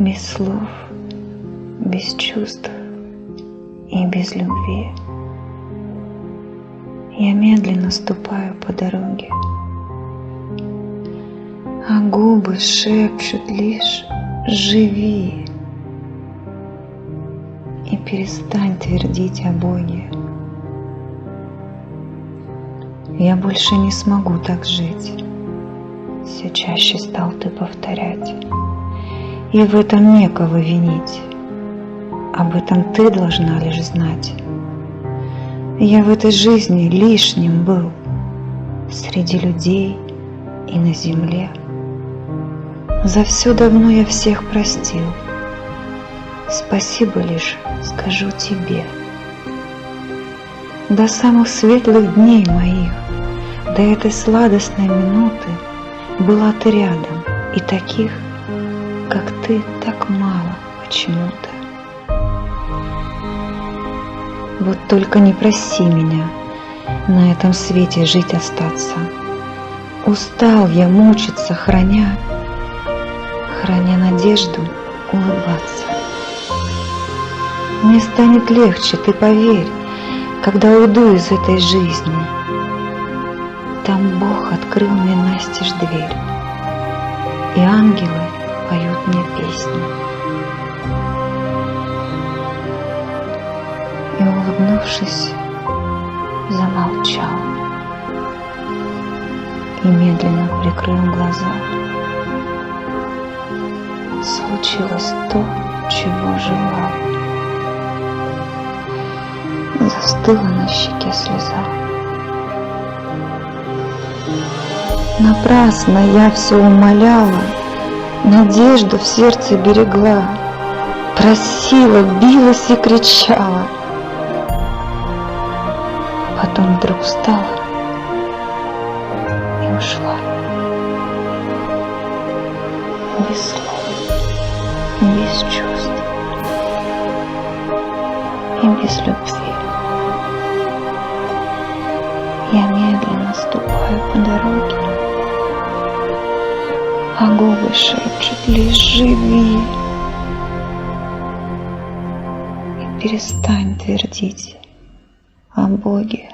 без слов, без чувств и без любви. Я медленно ступаю по дороге, а губы шепчут лишь «Живи!» и перестань твердить о Боге. Я больше не смогу так жить, все чаще стал ты повторять. И в этом некого винить, об этом ты должна лишь знать. Я в этой жизни лишним был, среди людей и на земле. За все давно я всех простил, спасибо лишь скажу тебе. До самых светлых дней моих, до этой сладостной минуты была ты рядом, и таких, как ты, так мало почему-то. Вот только не проси меня на этом свете жить остаться. Устал я мучиться, храня надежду улыбаться. Мне станет легче, ты поверь, когда уйду из этой жизни. Там Бог открыл мне настежь дверь, и ангелы поют мне песни. И, улыбнувшись, замолчал и медленно прикрыл глаза. Случилось то, чего желал. Застыла на щеке слеза. Напрасно я все умоляла, надежду в сердце берегла, просила, билась и кричала. Потом вдруг встала и ушла. Без слов, без чувств и без любви. Я медленно ступаю по дороге, а губы шепчут лишь «Живи!» и перестань твердить о Боге.